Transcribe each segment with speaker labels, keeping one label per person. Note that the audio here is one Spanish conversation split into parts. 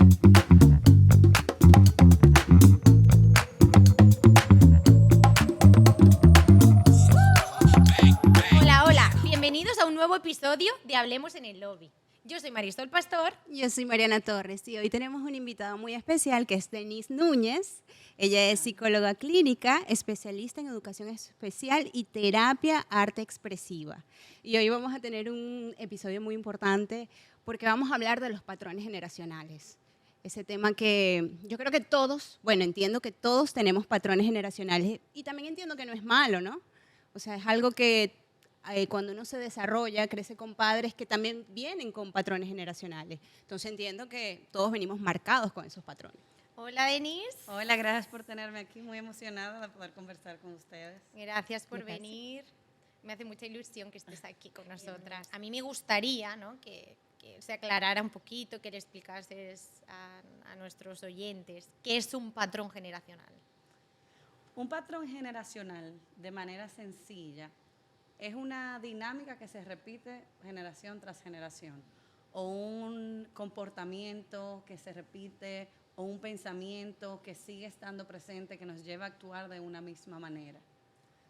Speaker 1: Hola, hola, bienvenidos a un nuevo episodio de Hablemos en el Lobby. Yo soy Marisol Pastor.
Speaker 2: Yo soy Mariana Torres y hoy tenemos una invitada muy especial que es Denise Núñez. Ella es psicóloga clínica, especialista en educación especial y terapia arte expresiva. Y hoy vamos a tener un episodio muy importante porque vamos a hablar de los patrones generacionales. Ese tema que yo creo que todos, bueno, entiendo que todos tenemos patrones generacionales y también entiendo que no es malo, ¿no? O sea, es algo que cuando uno se desarrolla, crece con padres que también vienen con patrones generacionales. Entonces entiendo que todos venimos marcados con esos patrones.
Speaker 1: Hola, Denise.
Speaker 3: Hola, gracias por tenerme aquí, muy emocionada de poder conversar con ustedes.
Speaker 1: Gracias por venir. Me hace mucha ilusión que estés aquí con nosotras. A mí me gustaría, ¿no?, que se aclarara un poquito, que le explicases a nuestros oyentes qué es un patrón generacional.
Speaker 3: Un patrón generacional, de manera sencilla, es una dinámica que se repite generación tras generación, o un comportamiento que se repite, o un pensamiento que sigue estando presente, que nos lleva a actuar de una misma manera.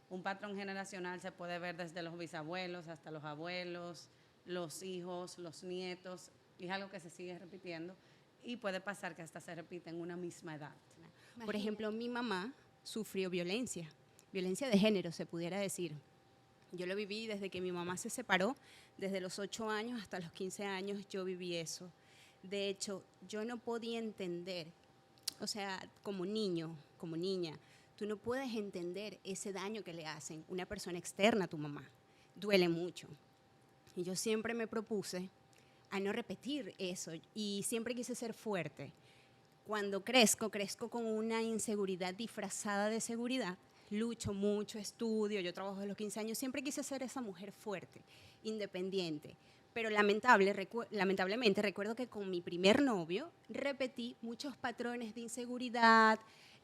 Speaker 3: Un patrón generacional se puede ver desde los bisabuelos hasta los abuelos, los hijos, los nietos, y es algo que se sigue repitiendo y puede pasar que hasta se repite en una misma edad.
Speaker 2: Por ejemplo, mi mamá sufrió violencia de género, se pudiera decir. Yo lo viví desde que mi mamá se separó, desde los 8 años hasta los 15 años yo viví eso. De hecho, yo no podía entender, o sea, como niño, como niña, tú no puedes entender ese daño que le hacen una persona externa a tu mamá. Duele mucho. Y yo siempre me propuse a no repetir eso y siempre quise ser fuerte. Cuando crezco con una inseguridad disfrazada de seguridad. Lucho mucho, estudio, yo trabajo desde los 15 años, siempre quise ser esa mujer fuerte, independiente. Pero lamentablemente recuerdo que con mi primer novio repetí muchos patrones de inseguridad,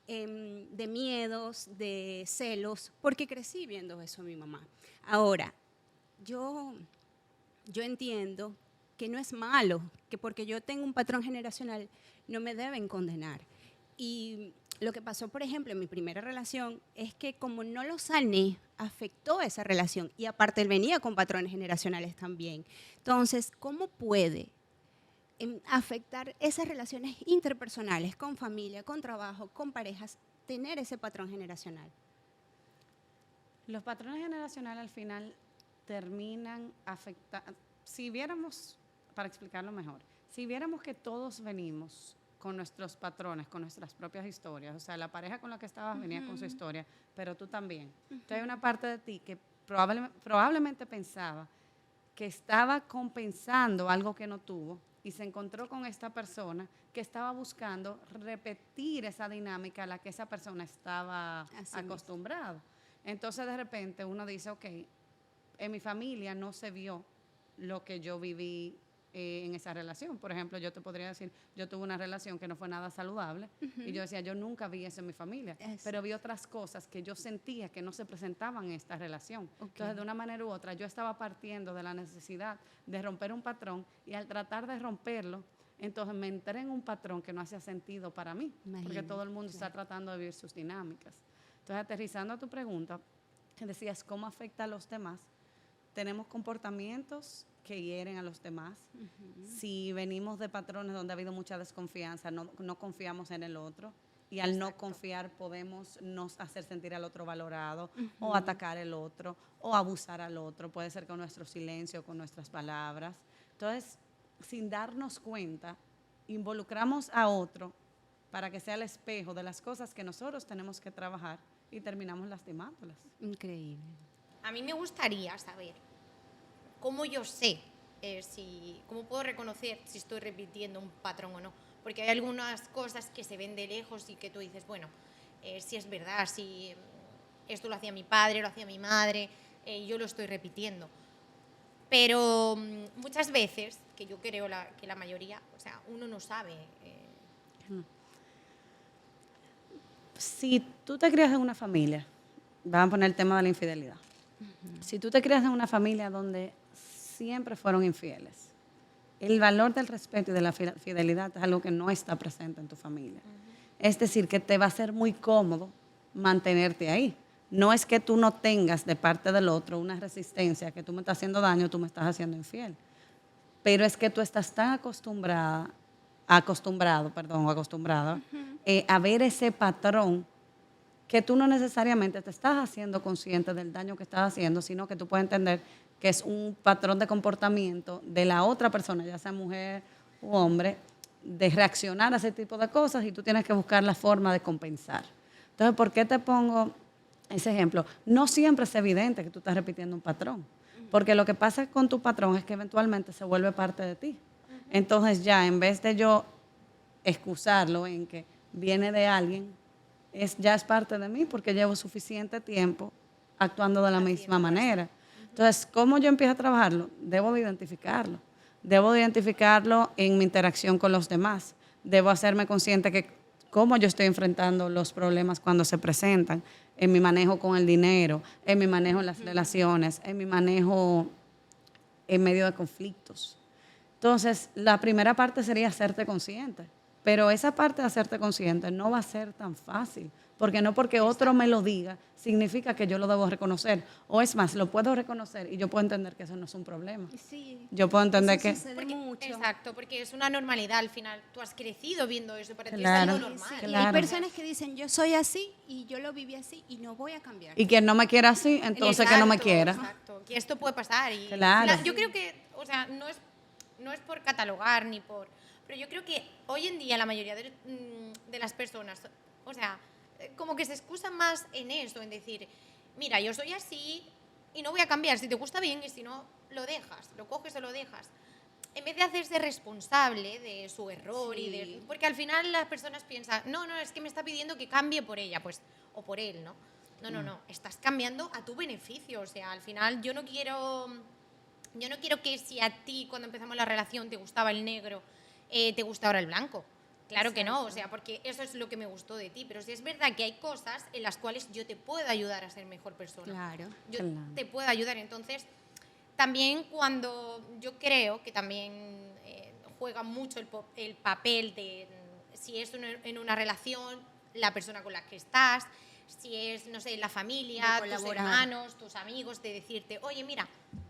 Speaker 2: de miedos, de celos, porque crecí viendo eso a mi mamá. Ahora, yo entiendo que no es malo, que porque yo tengo un patrón generacional no me deben condenar. Y lo que pasó, por ejemplo, en mi primera relación es que como no lo sané, afectó esa relación y aparte él venía con patrones generacionales también. Entonces, ¿cómo puede afectar esas relaciones interpersonales con familia, con trabajo, con parejas, tener ese patrón generacional?
Speaker 3: Los patrones generacionales al final terminan afectando, si viéramos, para explicarlo mejor, si viéramos que todos venimos con nuestros patrones, con nuestras propias historias, o sea, la pareja con la que estabas venía con su historia, pero tú también. Entonces hay una parte de ti que probablemente pensaba que estaba compensando algo que no tuvo y se encontró con esta persona que estaba buscando repetir esa dinámica a la que esa persona estaba acostumbrada. Entonces de repente uno dice, ok, en mi familia no se vio lo que yo viví en esa relación. Por ejemplo, yo te podría decir, yo tuve una relación que no fue nada saludable y yo decía, yo nunca vi eso en mi familia, pero vi otras cosas que yo sentía que no se presentaban en esta relación. Entonces, de una manera u otra, yo estaba partiendo de la necesidad de romper un patrón y al tratar de romperlo, entonces me entré en un patrón que no hacía sentido para mí, porque todo el mundo está tratando de vivir sus dinámicas. Entonces, aterrizando a tu pregunta, que decías, ¿cómo afecta a los demás? Tenemos comportamientos que hieren a los demás. Si venimos de patrones donde ha habido mucha desconfianza, no confiamos en el otro. Y al no confiar podemos nos hacer sentir al otro valorado, o atacar al otro, o abusar al otro. Puede ser con nuestro silencio, con nuestras palabras. Entonces, sin darnos cuenta, involucramos a otro para que sea el espejo de las cosas que nosotros tenemos que trabajar y terminamos lastimándolas.
Speaker 2: Increíble.
Speaker 1: A mí me gustaría saber cómo yo sé, cómo puedo reconocer si estoy repitiendo un patrón o no. Porque hay algunas cosas que se ven de lejos y que tú dices, bueno, si es verdad, si esto lo hacía mi padre, lo hacía mi madre, yo lo estoy repitiendo. Pero muchas veces, que yo creo que la mayoría, o sea, uno no sabe.
Speaker 3: Si tú te crías en una familia, vamos a poner el tema de la infidelidad. Si tú te crías en una familia donde siempre fueron infieles, el valor del respeto y de la fidelidad es algo que no está presente en tu familia. Es decir, que te va a ser muy cómodo mantenerte ahí. No es que tú no tengas de parte del otro una resistencia, que tú me estás haciendo daño, tú me estás haciendo infiel. Pero es que tú estás tan acostumbrada a ver ese patrón que tú no necesariamente te estás haciendo consciente del daño que estás haciendo, sino que tú puedes entender que es un patrón de comportamiento de la otra persona, ya sea mujer u hombre, de reaccionar a ese tipo de cosas y tú tienes que buscar la forma de compensar. Entonces, ¿por qué te pongo ese ejemplo? No siempre es evidente que tú estás repitiendo un patrón, porque lo que pasa con tu patrón es que eventualmente se vuelve parte de ti. Entonces ya, en vez de yo excusarlo en que viene de alguien, ya es parte de mí porque llevo suficiente tiempo actuando de la misma manera. Entonces, ¿cómo yo empiezo a trabajarlo? Debo de identificarlo. Debo de identificarlo en mi interacción con los demás. Debo hacerme consciente que cómo yo estoy enfrentando los problemas cuando se presentan, en mi manejo con el dinero, en mi manejo en las relaciones, en mi manejo en medio de conflictos. Entonces, la primera parte sería hacerte consciente. Pero esa parte de hacerte consciente no va a ser tan fácil, porque no porque otro me lo diga significa que yo lo debo reconocer. O es más, lo puedo reconocer y yo puedo entender que eso no es un problema.
Speaker 2: Sí,
Speaker 3: Yo puedo entender
Speaker 2: eso
Speaker 3: que...
Speaker 2: sucede mucho.
Speaker 1: Exacto, porque es una normalidad al final. Tú has crecido viendo eso, para ti es
Speaker 3: Claro,
Speaker 1: algo normal.
Speaker 2: Sí,
Speaker 3: claro.
Speaker 2: hay personas que dicen, yo soy así y yo lo viví así y no voy a cambiar.
Speaker 3: Y quien no me quiera así, entonces que no me quiera.
Speaker 1: Exacto, que esto puede pasar. Y
Speaker 3: Claro.
Speaker 1: yo creo que, o sea, no es por catalogar ni por... Pero yo creo que hoy en día la mayoría de las personas, o sea, como que se excusan más en eso, en decir, mira, yo soy así y no voy a cambiar, si te gusta bien y si no, lo dejas, lo coges o lo dejas. En vez de hacerse responsable de su error
Speaker 2: Sí.
Speaker 1: porque al final las personas piensan, no, es que me está pidiendo que cambie por ella, pues, o por él, ¿no? No, estás cambiando a tu beneficio, o sea, al final yo no quiero que si a ti cuando empezamos la relación te gustaba el negro, te gusta ahora el blanco. Claro que no, o sea, porque eso es lo que me gustó de ti, pero sí es verdad que hay cosas en las cuales yo te puedo ayudar a ser mejor persona.
Speaker 2: Claro.
Speaker 1: Yo te puedo ayudar, entonces también cuando yo creo que también juega mucho el papel de si es en una relación, la persona con la que estás, si es, no sé, la familia, tus hermanos, tus amigos, de decirte, oye, mira,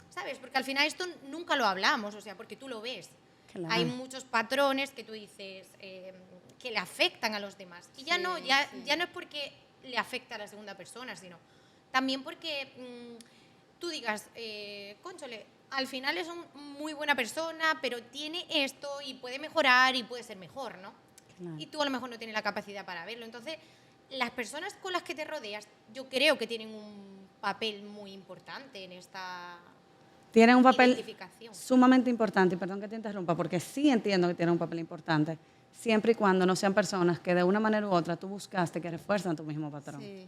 Speaker 1: ¿sabes? Porque al final esto nunca lo hablamos, o sea, porque tú lo ves. Claro. Hay muchos patrones que tú dices que le afectan a los demás. Y ya no es porque le afecta a la segunda persona, sino también porque tú digas, cónchole, al final es una muy buena persona, pero tiene esto y puede mejorar y puede ser mejor, ¿no? Claro. Y tú a lo mejor no tienes la capacidad para verlo. Entonces, las personas con las que te rodeas, yo creo que tienen un papel muy importante en esta...
Speaker 3: Tienen un papel sumamente importante, y perdón que te interrumpa, porque sí entiendo que tienen un papel importante, siempre y cuando no sean personas que de una manera u otra tú buscaste que refuerzan tu mismo patrón.
Speaker 2: Sí,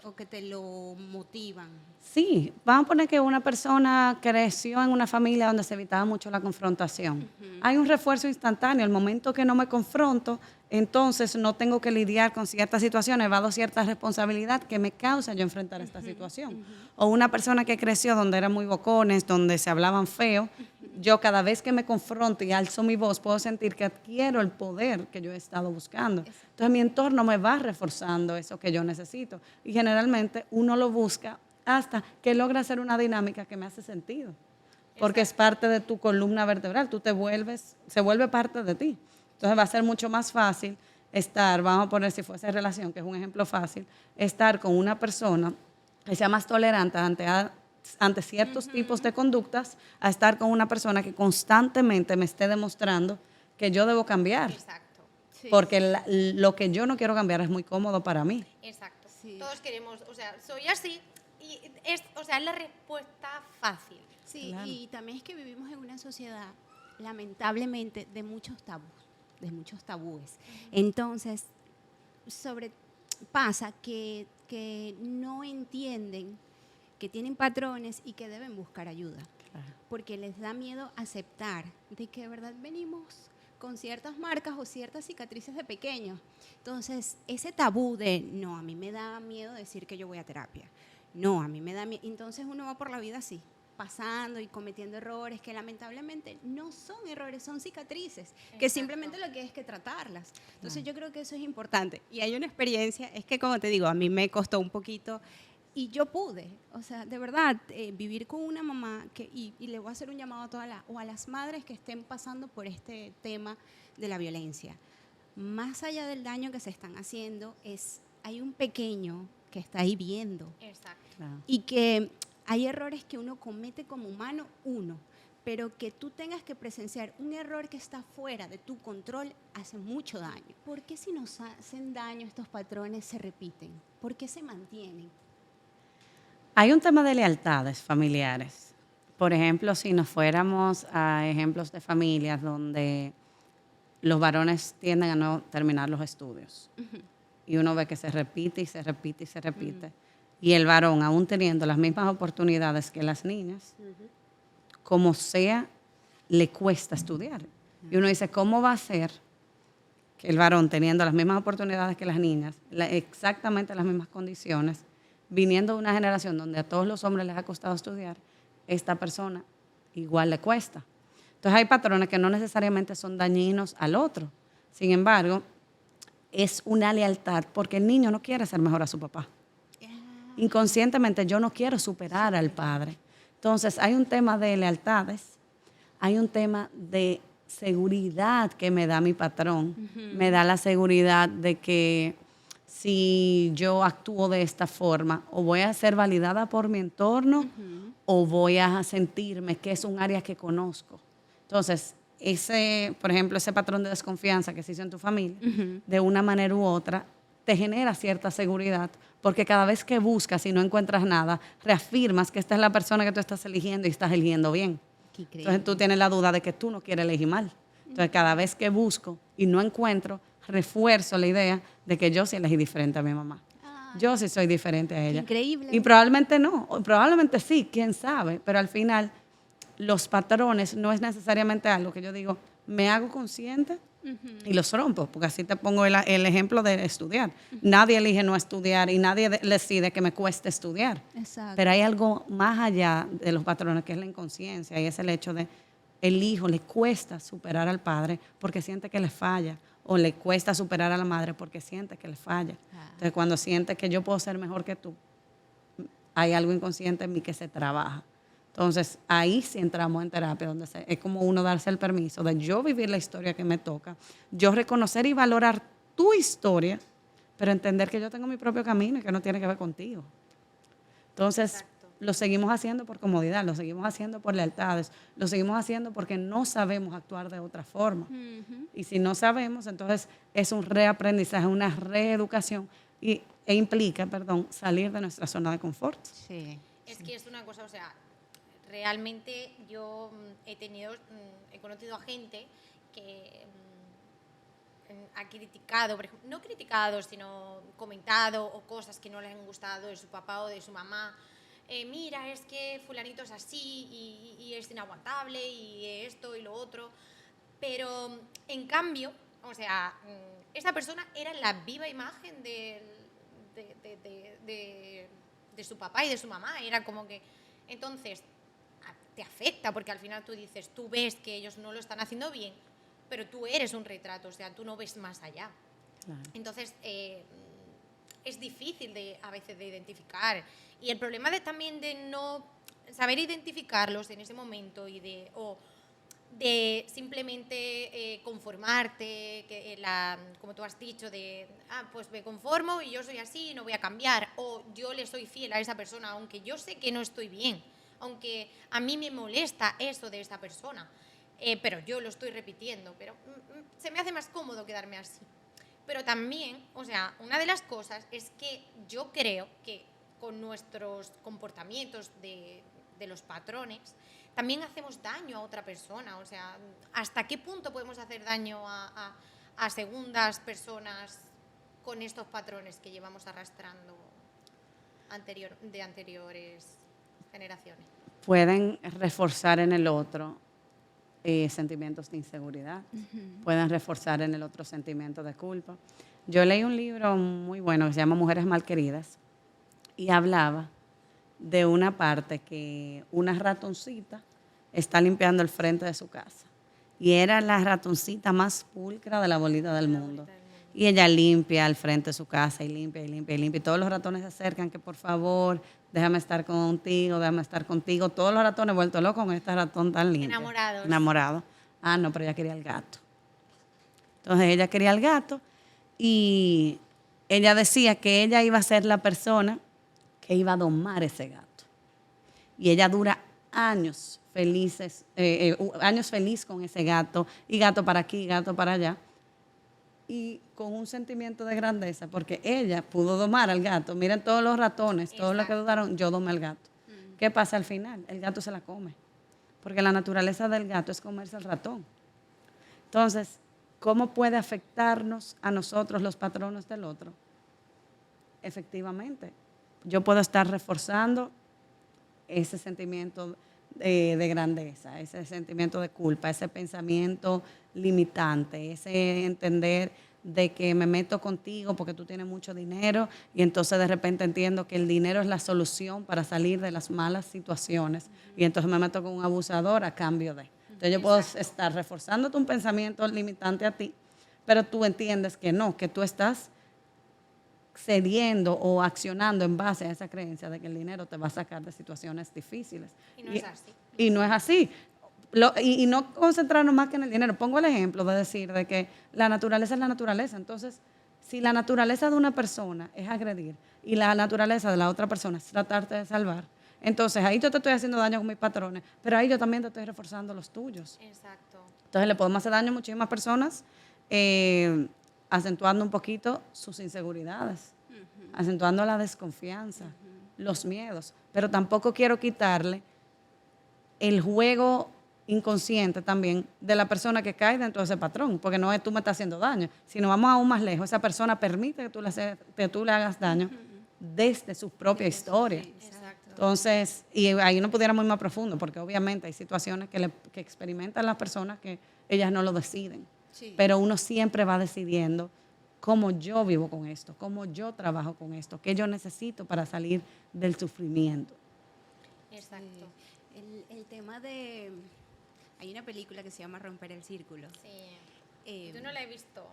Speaker 2: o que te lo motivan.
Speaker 3: Sí, vamos a poner que una persona creció en una familia donde se evitaba mucho la confrontación. Hay un refuerzo instantáneo, el momento que no me confronto, entonces no tengo que lidiar con ciertas situaciones, evado cierta responsabilidad que me causa yo enfrentar esta situación. O una persona que creció donde eran muy bocones, donde se hablaban feo, yo cada vez que me confronto y alzo mi voz puedo sentir que adquiero el poder que yo he estado buscando. Entonces mi entorno me va reforzando eso que yo necesito. Y generalmente uno lo busca hasta que logra hacer una dinámica que me hace sentido. Porque es parte de tu columna vertebral, se vuelve parte de ti. Entonces va a ser mucho más fácil estar, vamos a poner si fuese relación, que es un ejemplo fácil, estar con una persona que sea más tolerante ante ciertos tipos de conductas, a estar con una persona que constantemente me esté demostrando que yo debo cambiar.
Speaker 1: Exacto.
Speaker 2: Sí.
Speaker 3: Porque lo que yo no quiero cambiar es muy cómodo para mí.
Speaker 1: Exacto.
Speaker 2: Sí.
Speaker 1: Todos queremos, o sea, soy así y es la respuesta fácil.
Speaker 2: Sí,
Speaker 3: Claro.
Speaker 2: y también es que vivimos en una sociedad, lamentablemente, de muchos tabúes. Entonces, pasa que no entienden que tienen patrones y que deben buscar ayuda.
Speaker 3: Claro.
Speaker 2: Porque les da miedo aceptar de que de verdad venimos con ciertas marcas o ciertas cicatrices de pequeños. Entonces, ese tabú de, no, a mí me da miedo decir que yo voy a terapia. No, a mí me da miedo. Entonces uno va por la vida así, pasando y cometiendo errores que lamentablemente no son errores, son cicatrices, que simplemente lo que es que tratarlas. Entonces yo creo que eso es importante. Y hay una experiencia, es que como te digo, a mí me costó un poquito y yo pude, o sea, de verdad, vivir con una mamá y le voy a hacer un llamado a o a las madres que estén pasando por este tema de la violencia. Más allá del daño que se están haciendo, hay un pequeño que está ahí viendo.
Speaker 1: Exacto.
Speaker 3: Claro.
Speaker 2: Y que hay errores que uno comete como humano, pero que tú tengas que presenciar un error que está fuera de tu control hace mucho daño. ¿Por qué si nos hacen daño estos patrones se repiten? ¿Por qué se mantienen?
Speaker 3: Hay un tema de lealtades familiares. Por ejemplo, si nos fuéramos a ejemplos de familias donde los varones tienden a no terminar los estudios. Y uno ve que se repite y se repite y se repite. Y el varón, aún teniendo las mismas oportunidades que las niñas, como sea, le cuesta estudiar. Y uno dice, ¿cómo va a ser que el varón, teniendo las mismas oportunidades que las niñas, exactamente las mismas condiciones, viniendo de una generación donde a todos los hombres les ha costado estudiar, esta persona igual le cuesta? Entonces hay patrones que no necesariamente son dañinos al otro. Sin embargo, es una lealtad porque el niño no quiere ser mejor a su papá. Inconscientemente yo no quiero superar al padre. Entonces hay un tema de lealtades, hay un tema de seguridad que me da mi patrón. Me da la seguridad de que si yo actúo de esta forma, o voy a ser validada por mi entorno, o voy a sentirme que es un área que conozco. Entonces, por ejemplo, ese patrón de desconfianza que se hizo en tu familia, de una manera u otra, te genera cierta seguridad, porque cada vez que buscas y no encuentras nada, reafirmas que esta es la persona que tú estás eligiendo y estás eligiendo bien. Entonces tú tienes la duda de que tú no quieres elegir mal. Entonces cada vez que busco y no encuentro, refuerzo la idea de que yo sí elegí diferente a mi mamá. Yo sí soy diferente a ella.
Speaker 2: Increíble.
Speaker 3: Y probablemente no, o probablemente sí, quién sabe, pero al final los patrones no es necesariamente algo que yo digo, me hago consciente y los rompo, porque así te pongo el ejemplo de estudiar. Nadie elige no estudiar y nadie decide que me cueste estudiar.
Speaker 2: Exacto.
Speaker 3: Pero hay algo más allá de los patrones, que es la inconsciencia, y es el hecho de el hijo le cuesta superar al padre porque siente que le falla, o le cuesta superar a la madre porque siente que le falla. Entonces, cuando siente que yo puedo ser mejor que tú, hay algo inconsciente en mí que se trabaja. Entonces, ahí sí entramos en terapia, donde es como uno darse el permiso de yo vivir la historia que me toca, yo reconocer y valorar tu historia, pero entender que yo tengo mi propio camino y que no tiene que ver contigo. Entonces, lo seguimos haciendo por comodidad, lo seguimos haciendo por lealtades, lo seguimos haciendo porque no sabemos actuar de otra forma. Y si no sabemos, entonces es un reaprendizaje, una reeducación e implica, salir de nuestra zona de confort.
Speaker 2: Sí.
Speaker 1: Es que es una cosa, o sea, realmente yo he conocido a gente que ha criticado, por ejemplo, no criticado, sino comentado o cosas que no le han gustado de su papá o de su mamá. Mira, es que fulanito es así y es inaguantable y esto y lo otro. Pero, en cambio, o sea, esta persona era la viva imagen de su papá y de su mamá. Era como que, entonces, te afecta porque al final tú dices, tú ves que ellos no lo están haciendo bien, pero tú eres un retrato, o sea, tú no ves más allá. Claro. Entonces, es difícil a veces de identificar. Y el problema también de no saber identificarlos en ese momento o de simplemente conformarte, como tú has dicho, pues me conformo y yo soy así y no voy a cambiar, o yo le soy fiel a esa persona aunque yo sé que no estoy bien, aunque a mí me molesta eso de esta persona, pero yo lo estoy repitiendo, pero se me hace más cómodo quedarme así. Pero también, o sea, una de las cosas es que yo creo que con nuestros comportamientos de los patrones también hacemos daño a otra persona. O sea, ¿hasta qué punto podemos hacer daño a segundas personas con estos patrones que llevamos arrastrando de anteriores generaciones?
Speaker 3: Pueden reforzar en el otro sentimientos de inseguridad, pueden reforzar en el otro sentimientos de culpa. Yo leí un libro muy bueno que se llama Mujeres Malqueridas y hablaba de una parte que una ratoncita está limpiando el frente de su casa. Y era la ratoncita más pulcra de la bolita del mundo. Y ella limpia al frente de su casa y limpia y limpia y limpia. Y todos los ratones se acercan que por favor, déjame estar contigo, déjame estar contigo. Todos los ratones vueltos locos con este ratón tan lindo.
Speaker 1: Enamorados.
Speaker 3: Enamorado. Ah, no, pero ella quería el gato. Entonces ella quería el gato y ella decía que ella iba a ser la persona que iba a domar ese gato. Y ella dura años felices, años feliz con ese gato, y gato para aquí, gato para allá, y con un sentimiento de grandeza, porque ella pudo domar al gato. Miren todos los ratones, todos los que dudaron, yo domé al gato. ¿Qué pasa al final? El gato se la come, porque la naturaleza del gato es comerse al ratón. Entonces, ¿cómo puede afectarnos a nosotros los patronos del otro? Efectivamente, yo puedo estar reforzando ese sentimiento de grandeza, ese sentimiento de culpa, ese pensamiento limitante, ese entender de que me meto contigo porque tú tienes mucho dinero y entonces de repente entiendo que el dinero es la solución para salir de las malas situaciones y entonces me meto con un abusador a cambio de. Entonces yo puedo estar reforzándote un pensamiento limitante a ti, pero tú entiendes que no, que tú estás cediendo o accionando en base a esa creencia de que el dinero te va a sacar de situaciones difíciles.
Speaker 1: Y no es así.
Speaker 3: Y no es así. Y no concentrarnos más que en el dinero. Pongo el ejemplo de decir de que la naturaleza es la naturaleza. Entonces, si la naturaleza de una persona es agredir y la naturaleza de la otra persona es tratarte de salvar, entonces ahí yo te estoy haciendo daño con mis patrones, pero ahí yo también te estoy reforzando los tuyos.
Speaker 1: Exacto.
Speaker 3: Entonces le podemos hacer daño a muchísimas personas, acentuando un poquito sus inseguridades, acentuando la desconfianza, los miedos. Pero tampoco quiero quitarle el juego inconsciente también de la persona que cae dentro de ese patrón, porque no es tú me estás haciendo daño, sino vamos aún más lejos, esa persona permite que tú le hagas daño desde su propia historia.
Speaker 1: Exacto.
Speaker 3: Entonces, y ahí no pudiéramos ir más profundo, porque obviamente hay situaciones que experimentan las personas que ellas no lo deciden, pero uno siempre va decidiendo cómo yo vivo con esto, cómo yo trabajo con esto, qué yo necesito para salir del sufrimiento.
Speaker 1: Exacto.
Speaker 2: El tema de... Hay una película que se llama Romper el Círculo.
Speaker 1: Sí. Yo no la he visto.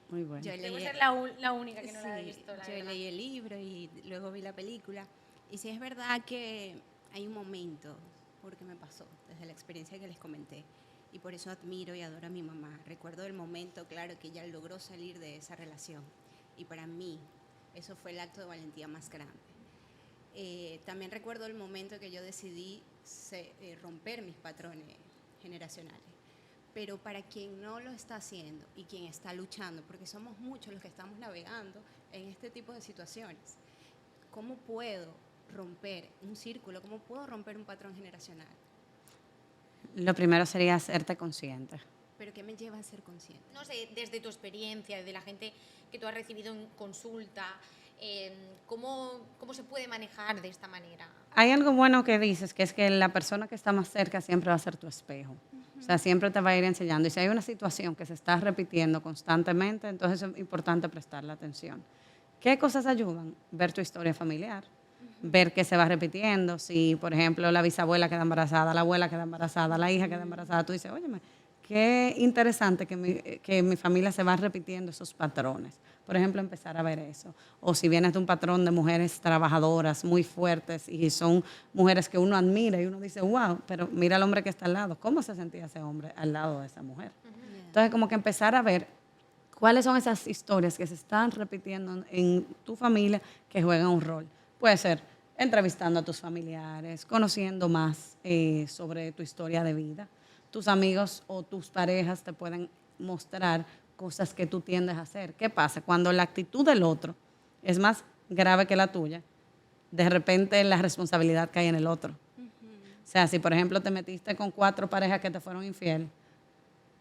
Speaker 3: Muy bueno.
Speaker 2: Yo
Speaker 1: Debo
Speaker 2: leí-
Speaker 1: ser la única que no la he visto, la
Speaker 2: yo
Speaker 1: verdad.
Speaker 2: leí el libro y luego vi la película. Y sí es verdad que hay un momento, porque me pasó, desde la experiencia que les comenté, y por eso admiro y adoro a mi mamá. Recuerdo el momento, claro, que ella logró salir de esa relación. Y para mí, eso fue el acto de valentía más grande. También recuerdo el momento que yo decidí romper mis patrones generacionales. Pero para quien no lo está haciendo y quien está luchando, porque somos muchos los que estamos navegando en este tipo de situaciones, ¿cómo puedo romper un círculo? ¿Cómo puedo romper un patrón generacional?
Speaker 3: Lo primero sería hacerte consciente.
Speaker 2: ¿Pero qué me lleva a ser consciente?
Speaker 1: No sé, desde tu experiencia, de la gente que tú has recibido en consulta, ¿cómo se puede manejar de esta manera?
Speaker 3: Hay algo bueno que dices, que es que la persona que está más cerca siempre va a ser tu espejo. O sea, siempre te va a ir enseñando. Y si hay una situación que se está repitiendo constantemente, entonces es importante prestarle atención. ¿Qué cosas ayudan? Ver tu historia familiar, ver que se va repitiendo. Si, por ejemplo, la bisabuela queda embarazada, la abuela queda embarazada, la hija queda embarazada, tú dices, óyeme, qué interesante que mi familia se va repitiendo esos patrones. Por ejemplo, empezar a ver eso. O si vienes de un patrón de mujeres trabajadoras muy fuertes y son mujeres que uno admira y uno dice, wow, pero mira al hombre que está al lado. ¿Cómo se sentía ese hombre al lado de esa mujer? Entonces, como que empezar a ver cuáles son esas historias que se están repitiendo en tu familia que juegan un rol. Puede ser entrevistando a tus familiares, conociendo más sobre tu historia de vida. Tus amigos o tus parejas te pueden mostrar cosas que tú tiendes a hacer. ¿Qué pasa? Cuando la actitud del otro es más grave que la tuya, de repente la responsabilidad cae en el otro. O sea, si por ejemplo te metiste con 4 parejas que te fueron infiel,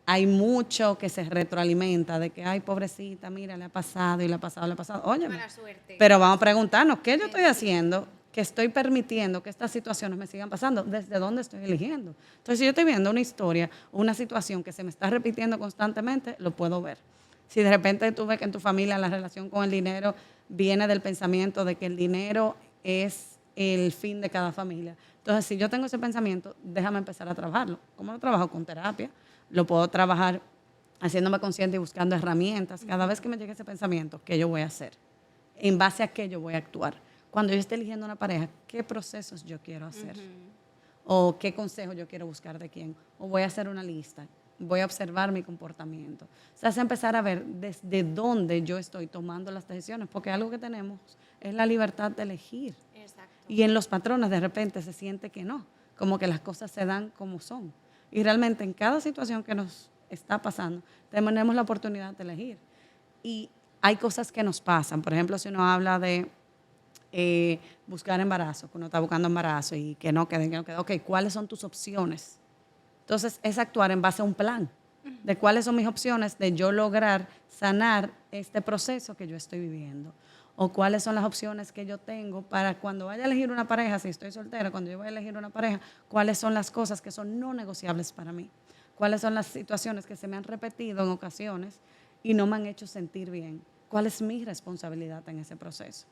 Speaker 3: hay mucho que se retroalimenta de que, ay, pobrecita, mira, le ha pasado y le ha pasado, le ha pasado. Óyeme,
Speaker 1: Mala suerte.
Speaker 3: pero vamos a preguntarnos, ¿qué yo estoy haciendo que estoy permitiendo que estas situaciones me sigan pasando? ¿Desde dónde estoy eligiendo? Entonces, si yo estoy viendo una historia, una situación que se me está repitiendo constantemente, lo puedo ver. Si de repente tú ves que en tu familia la relación con el dinero viene del pensamiento de que el dinero es el fin de cada familia. Entonces, si yo tengo ese pensamiento, déjame empezar a trabajarlo. ¿Cómo lo trabajo? Con terapia. Lo puedo trabajar haciéndome consciente y buscando herramientas. Cada vez que me llegue ese pensamiento, ¿qué yo voy a hacer? ¿En base a qué yo voy a actuar? Cuando yo esté eligiendo una pareja, ¿qué procesos yo quiero hacer? O qué consejo yo quiero buscar de quién. O voy a hacer una lista. Voy a observar mi comportamiento. O sea, es empezar a ver desde dónde yo estoy tomando las decisiones. Porque algo que tenemos es la libertad de elegir.
Speaker 1: Exacto.
Speaker 3: Y en los patrones de repente se siente que no. Como que las cosas se dan como son. Y realmente en cada situación que nos está pasando, tenemos la oportunidad de elegir. Y hay cosas que nos pasan. Por ejemplo, si uno habla de buscar embarazo, que uno está buscando embarazo y que no quede. Ok, ¿cuáles son tus opciones? Entonces, es actuar en base a un plan de cuáles son mis opciones de yo lograr sanar este proceso que yo estoy viviendo. O cuáles son las opciones que yo tengo para cuando vaya a elegir una pareja, si estoy soltera, cuando yo vaya a elegir una pareja, cuáles son las cosas que son no negociables para mí. Cuáles son las situaciones que se me han repetido en ocasiones y no me han hecho sentir bien. ¿Cuál es mi responsabilidad en ese proceso?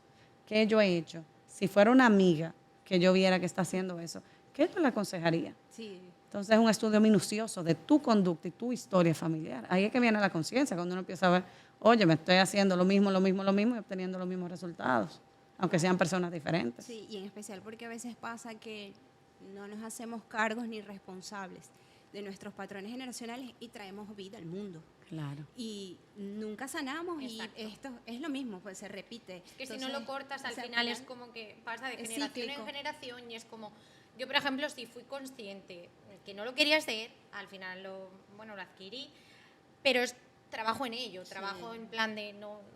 Speaker 3: ¿Qué yo he hecho? Si fuera una amiga que yo viera que está haciendo eso, ¿qué yo le aconsejaría?
Speaker 2: Sí.
Speaker 3: Entonces es un estudio minucioso de tu conducta y tu historia familiar. Ahí es que viene la conciencia, cuando uno empieza a ver, oye, me estoy haciendo lo mismo y obteniendo los mismos resultados, aunque sean personas diferentes.
Speaker 2: Sí, y en especial porque a veces pasa que no nos hacemos cargos ni responsables de nuestros patrones generacionales y traemos vida al mundo.
Speaker 3: Claro.
Speaker 2: Y nunca sanamos.
Speaker 1: Exacto.
Speaker 2: Y esto es lo mismo, pues se repite.
Speaker 1: Es que si no
Speaker 2: Entonces,
Speaker 1: lo cortas, al
Speaker 2: o sea,
Speaker 1: final es como que pasa de
Speaker 2: es
Speaker 1: generación
Speaker 2: cíclico.
Speaker 1: en generación y es como... Yo, por ejemplo, si fui consciente que no lo quería hacer, al final lo adquirí, pero trabajo en ello, trabajo en plan de no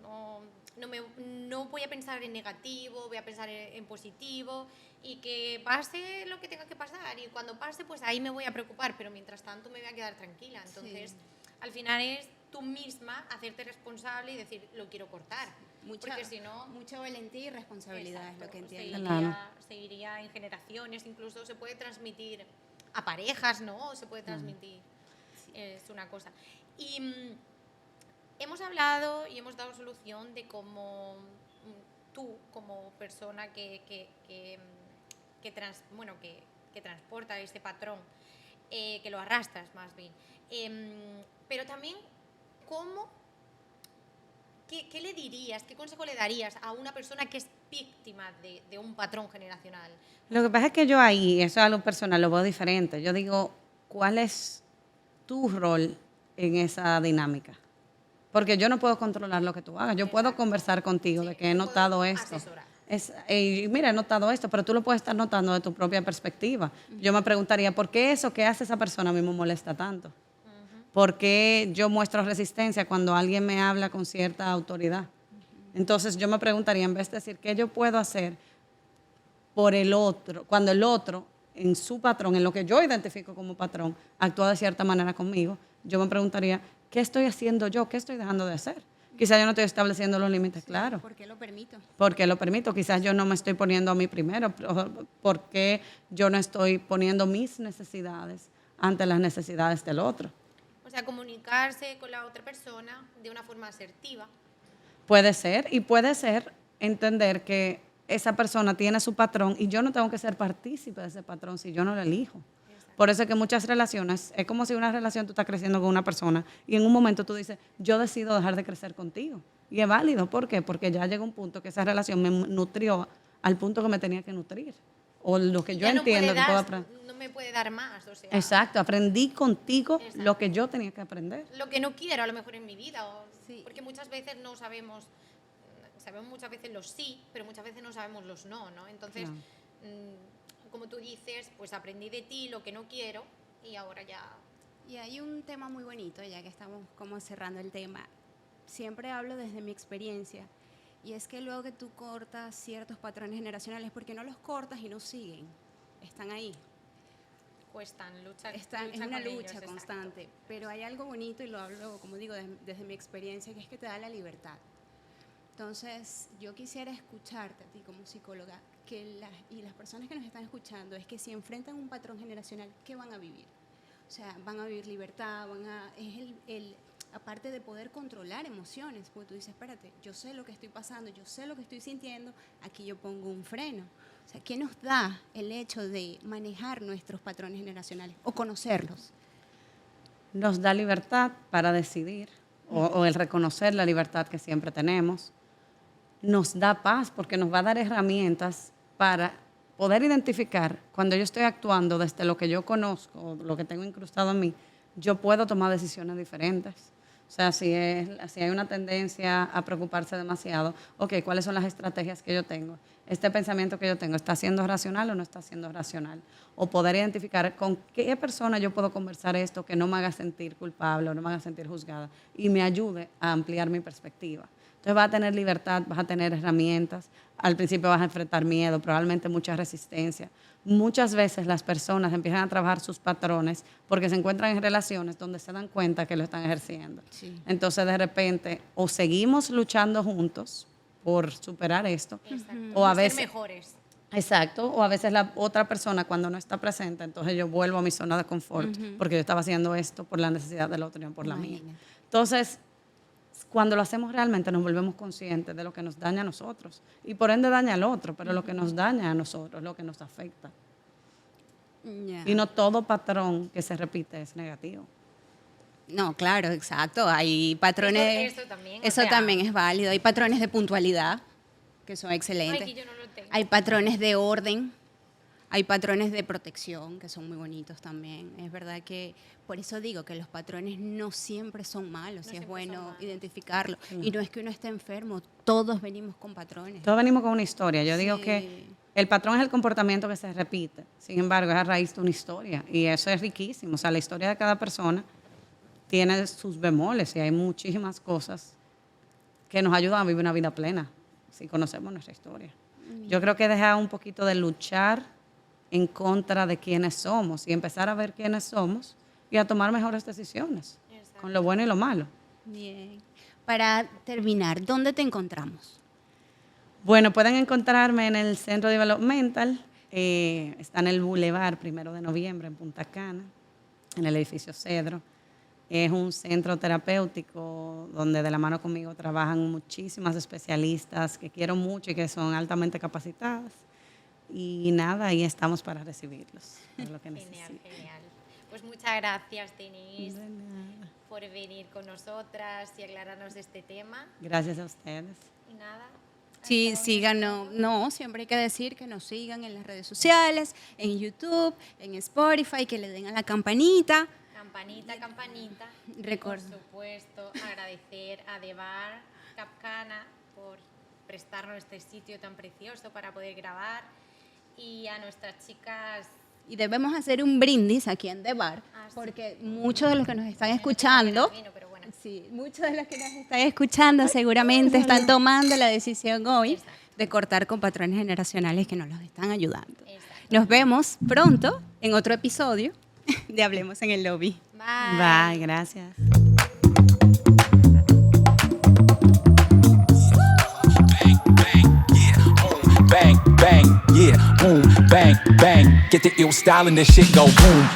Speaker 1: voy a pensar en negativo, voy a pensar en positivo y que pase lo que tenga que pasar y cuando pase, pues ahí me voy a preocupar, pero mientras tanto me voy a quedar tranquila. Entonces, al final es tú misma hacerte responsable y decir, lo quiero cortar. Porque si no...
Speaker 2: Mucha valentía y responsabilidad.
Speaker 1: Exacto,
Speaker 2: es lo que entiendo.
Speaker 1: seguiría en generaciones, incluso se puede transmitir a parejas, ¿no? Se puede transmitir, es una cosa. Y hemos hablado y hemos dado solución de cómo tú, como persona que transporta este patrón, que lo arrastras más bien, pero también cómo... ¿Qué le dirías, qué consejo le darías a una persona que es víctima de un patrón generacional?
Speaker 3: Lo que pasa es que yo ahí, eso es algo personal, lo veo diferente. Yo digo, ¿cuál es tu rol en esa dinámica? Porque yo no puedo controlar lo que tú hagas. Yo puedo conversar contigo de que he notado esto. Y mira, he notado esto, pero tú lo puedes estar notando de tu propia perspectiva. Yo me preguntaría, ¿por qué eso que hace esa persona a mí me molesta tanto? ¿Por qué yo muestro resistencia cuando alguien me habla con cierta autoridad? Entonces yo me preguntaría, en vez de decir, ¿qué yo puedo hacer por el otro? Cuando el otro, en su patrón, en lo que yo identifico como patrón, actúa de cierta manera conmigo, yo me preguntaría, ¿qué estoy haciendo yo? ¿Qué estoy dejando de hacer? Quizás yo no estoy estableciendo los límites claros.
Speaker 2: ¿Por qué lo permito?
Speaker 3: Porque lo permito. Quizás yo no me estoy poniendo a mí primero. Porque yo no estoy poniendo mis necesidades ante las necesidades del otro.
Speaker 1: O sea, comunicarse con la otra persona de una forma asertiva.
Speaker 3: Puede ser, y puede ser entender que esa persona tiene su patrón y yo no tengo que ser partícipe de ese patrón si yo no lo elijo. Por eso es que muchas relaciones, es como si una relación tú estás creciendo con una persona y en un momento tú dices, yo decido dejar de crecer contigo. Y es válido, ¿por qué? Porque ya llegó un punto que esa relación me nutrió al punto que me tenía que nutrir. O lo que yo entiendo que puedo aprender.
Speaker 1: No me puede dar más, o sea.
Speaker 3: Exacto, aprendí contigo lo que yo tenía que aprender.
Speaker 1: Lo que no quiero a lo mejor en mi vida,
Speaker 2: Sí.
Speaker 1: porque muchas veces no sabemos muchas veces los sí, pero muchas veces no sabemos los no, ¿no? Entonces, como tú dices, pues aprendí de ti lo que no quiero y ahora ya...
Speaker 2: Y hay un tema muy bonito, ya que estamos como cerrando el tema. Siempre hablo desde mi experiencia, y es que luego que tú cortas ciertos patrones generacionales, porque no los cortas y no siguen, están ahí.
Speaker 1: Cuestan, luchar.
Speaker 2: Es una lucha constante, pero hay algo bonito, y lo hablo, como digo, desde mi experiencia, que es que te da la libertad. Entonces, yo quisiera escucharte a ti como psicóloga, y las personas que nos están escuchando, es que si enfrentan un patrón generacional, ¿qué van a vivir? O sea, van a vivir libertad, aparte de poder controlar emociones, porque tú dices, espérate, yo sé lo que estoy pasando, yo sé lo que estoy sintiendo, aquí yo pongo un freno. O sea, ¿qué nos da el hecho de manejar nuestros patrones generacionales o conocerlos?
Speaker 3: Nos da libertad para decidir, o el reconocer la libertad que siempre tenemos. Nos da paz porque nos va a dar herramientas para poder identificar cuando yo estoy actuando desde lo que yo conozco, lo que tengo incrustado en mí, yo puedo tomar decisiones diferentes. O sea, si hay una tendencia a preocuparse demasiado, ok, ¿cuáles son las estrategias que yo tengo? ¿Este pensamiento que yo tengo está siendo racional o no está siendo racional? O poder identificar con qué persona yo puedo conversar esto que no me haga sentir culpable o no me haga sentir juzgada y me ayude a ampliar mi perspectiva. Entonces vas a tener libertad, vas a tener herramientas. Al principio vas a enfrentar miedo, probablemente mucha resistencia. Muchas veces las personas empiezan a trabajar sus patrones porque se encuentran en relaciones donde se dan cuenta que lo están ejerciendo.
Speaker 2: Sí.
Speaker 3: Entonces de repente o seguimos luchando juntos por superar esto,
Speaker 1: Exacto.
Speaker 3: o a
Speaker 1: Por ser
Speaker 3: veces...
Speaker 1: mejores.
Speaker 3: Exacto, o a veces la otra persona cuando no está presente, entonces yo vuelvo a mi zona de confort porque yo estaba haciendo esto por la necesidad del otro y no por la mía.
Speaker 2: Imagínate.
Speaker 3: Entonces, cuando lo hacemos realmente nos volvemos conscientes de lo que nos daña a nosotros y por ende daña al otro, pero lo que nos daña a nosotros, lo que nos afecta.
Speaker 2: Ya.
Speaker 3: Y no todo patrón que se repite es negativo.
Speaker 2: No, claro, exacto. Hay patrones.
Speaker 1: Eso también, o
Speaker 2: Eso
Speaker 1: sea-
Speaker 2: también es válido. Hay patrones de puntualidad que son excelentes.
Speaker 1: Ay, que yo no lo tengo.
Speaker 2: Hay patrones de orden. Hay patrones de protección que son muy bonitos también. Es verdad que por eso digo que los patrones no siempre son malos.
Speaker 1: No
Speaker 2: Y es
Speaker 1: siempre son
Speaker 2: bueno
Speaker 1: malos.
Speaker 2: identificarlo. Y no es que uno esté enfermo. Todos venimos con patrones.
Speaker 3: Todos venimos con una historia. Yo digo
Speaker 2: Sí.
Speaker 3: que el patrón es el comportamiento que se repite. Sin embargo, es a raíz de una historia. Y eso es riquísimo. O sea, la historia de cada persona tiene sus bemoles y hay muchísimas cosas que nos ayudan a vivir una vida plena si conocemos nuestra historia. Yo creo que dejar un poquito de luchar en contra de quiénes somos y empezar a ver quiénes somos y a tomar mejores decisiones,
Speaker 1: Exacto.
Speaker 3: con lo bueno y lo malo.
Speaker 2: Bien. Para terminar, ¿dónde te encontramos?
Speaker 3: Bueno, pueden encontrarme en el Centro Developmental, está en el Boulevard 1 de Noviembre en Punta Cana, en el edificio Cedro. Es un centro terapéutico donde de la mano conmigo trabajan muchísimas especialistas que quiero mucho y que son altamente capacitadas. Y nada, ahí estamos para recibirlos, por lo que
Speaker 1: Genial,
Speaker 3: necesiten.
Speaker 1: genial. Pues muchas gracias, Denise,
Speaker 3: De nada.
Speaker 1: por venir con nosotras y aclararnos de este tema.
Speaker 3: Gracias a ustedes.
Speaker 1: Y nada.
Speaker 2: Sí,
Speaker 1: hasta
Speaker 2: síganos. No, siempre hay que decir que nos sigan en las redes sociales, en YouTube, en Spotify, que le den a la campanita.
Speaker 1: Campanita, campanita. Y
Speaker 2: Recuerda.
Speaker 1: por supuesto, agradecer a Debar Capcana por prestarnos este sitio tan precioso para poder grabar y a nuestras chicas.
Speaker 2: Y debemos hacer un brindis aquí en The Bar,
Speaker 1: Ah, sí.
Speaker 2: porque muchos de los que nos están escuchando,
Speaker 1: Vino, pero bueno.
Speaker 2: sí, muchos de los que nos están escuchando seguramente están tomando la decisión hoy
Speaker 1: Exacto.
Speaker 2: de cortar con patrones generacionales que nos los están ayudando.
Speaker 1: Exacto.
Speaker 2: Nos vemos pronto en otro episodio de Hablemos en el Lobby.
Speaker 1: Bye.
Speaker 3: Bye, gracias.
Speaker 4: Bang, bang, yeah, boom, bang, bang. Get the ill style and this shit go boom.